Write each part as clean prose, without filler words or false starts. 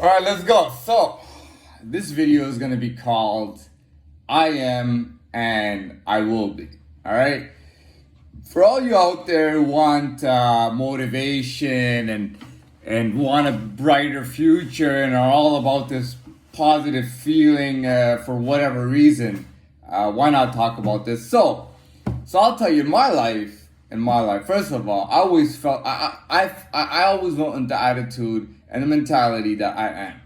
All right, let's go. So, this video is going to be called I Am and I Will Be. All right? For all you out there who want motivation and want a brighter future and are all about this positive feeling for whatever reason, why not talk about this? So I'll tell you, in my life, first of all, I always felt I always went into the attitude and the mentality that I am.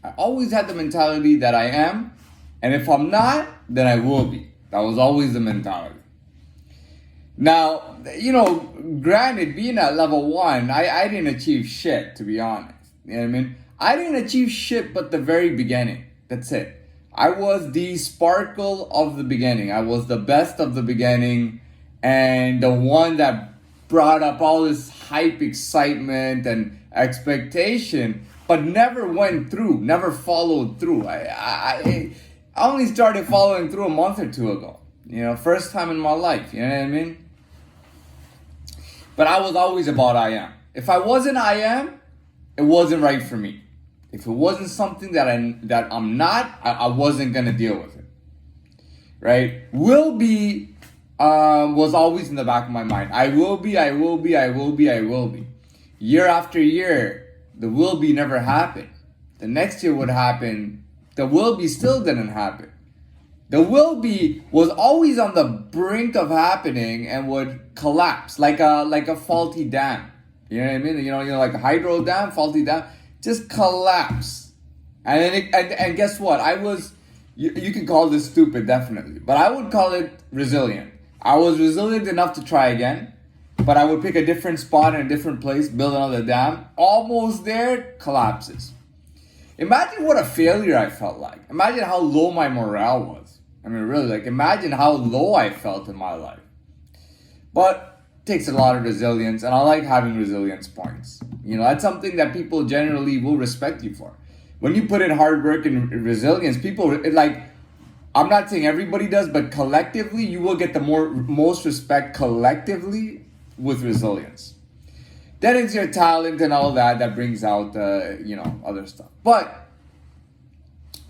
I always had the mentality that I am, and if I'm not, then I will be. That was always the mentality. Now, granted, being at level 1, I didn't achieve shit, to be honest. You know what I mean? I didn't achieve shit but the very beginning. That's it. I was the sparkle of the beginning. I was the best of the beginning, and the one that brought up all this hype, excitement, and expectation, but never went through, never followed through. I only started following through a month or two ago. First time in my life. You know what I mean? But I was always about I am. If I wasn't I am, it wasn't right for me. If it wasn't something that I'm not, I wasn't gonna deal with it. Right? Will be was always in the back of my mind. I will be, I will be, I will be, I will be. Year after year, the will be never happened. The next year would happen. The will be still didn't happen. The will be was always on the brink of happening and would collapse like a faulty dam. You know what I mean? Like a hydro dam, faulty dam, just collapse. And then and guess what? You can call this stupid, definitely, but I would call it resilient. I was resilient enough to try again, but I would pick a different spot in a different place, build another dam. Almost there, collapses. Imagine what a failure I felt like. Imagine how low my morale was. I mean, really, imagine how low I felt in my life. But it takes a lot of resilience, and I like having resilience points. That's something that people generally will respect you for. When you put in hard work and resilience, I'm not saying everybody does, but collectively, you will get the most respect collectively with resilience. Then it's your talent and all that brings out, other stuff. But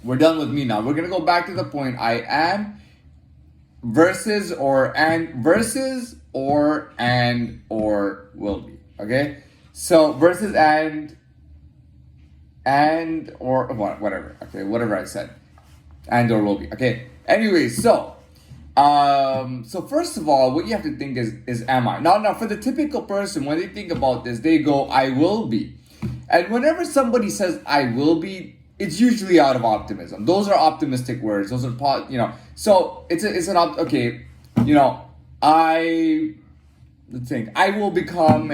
we're done with me now. We're going to go back to the point I am versus or will be. Okay? So versus and or whatever. Okay, whatever I said. And or will be. Okay. Anyway, so first of all, what you have to think is am I? Now for the typical person, when they think about this, they go, I will be. And whenever somebody says I will be, it's usually out of optimism. Those are optimistic words. Those are So I will become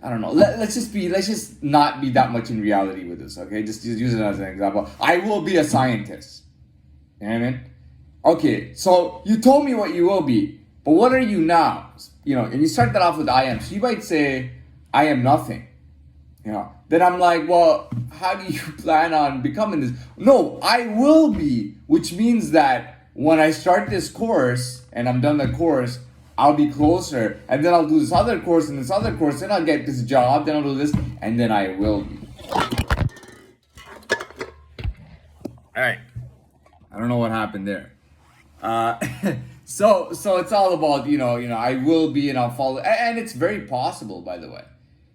I don't know. Let's just not be that much in reality with this, okay? Just use it as an example. I will be a scientist. You know what I mean? Okay, so you told me what you will be, but what are you now? And you start that off with I am. So you might say, I am nothing. Then I'm like, well, how do you plan on becoming this? No, I will be, which means that when I start this course and I'm done the course, I'll be closer, and then I'll do this other course and this other course, then I'll get this job, then I'll do this, and then I will be. All right. I don't know what happened there. So it's all about, I will be and I'll follow. And it's very possible, by the way.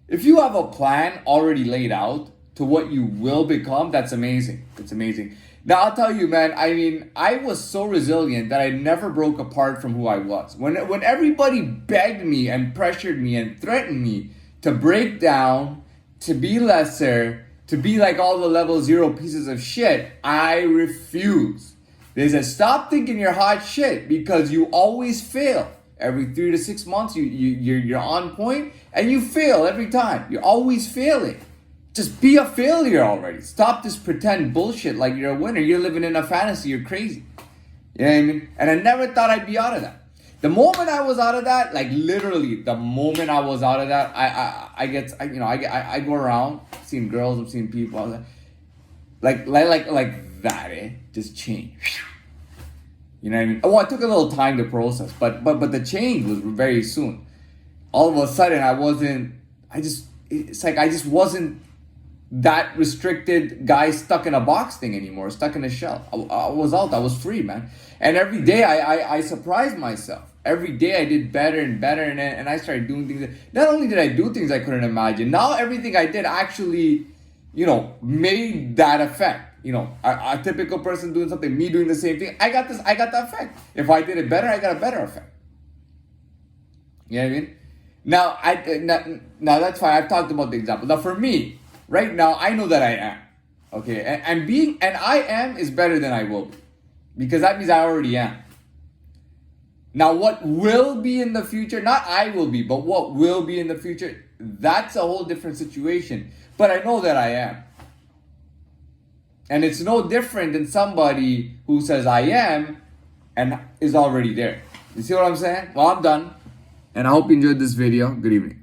If you have a plan already laid out to what you will become, that's amazing. It's amazing. Now, I'll tell you, man, I was so resilient that I never broke apart from who I was. When everybody begged me and pressured me and threatened me to break down, to be lesser, to be like all the level 0 pieces of shit, I refused. They said, stop thinking you're hot shit because you always fail. Every 3 to 6 months, you're on point and you fail every time. You're always failing. Just be a failure already. Stop this pretend bullshit like you're a winner. You're living in a fantasy. You're crazy. You know what I mean? And I never thought I'd be out of that. The moment I was out of that, like literally, the moment I was out of that, I go around, I'm seeing girls, I'm seeing people, like that, just change. You know what I mean? Well, it took a little time to process, but the change was very soon. All of a sudden, it's like I just wasn't that restricted guy stuck in a box thing anymore, stuck in a shell. I was out. I was free, man. And every day I surprised myself. Every day I did better and better, and I started doing things. Not only did I do things I couldn't imagine, now everything I did actually, made that effect. A typical person doing something, me doing the same thing, I got the effect. If I did it better, I got a better effect. You know what I mean? Now that's fine. I've talked about the example. Now for me, right now, I know that I am. Okay, and I am is better than I will be, because that means I already am. Now, what will be in the future, not I will be, but what will be in the future, that's a whole different situation. But I know that I am. And it's no different than somebody who says I am and is already there. You see what I'm saying? Well, I'm done. And I hope you enjoyed this video. Good evening.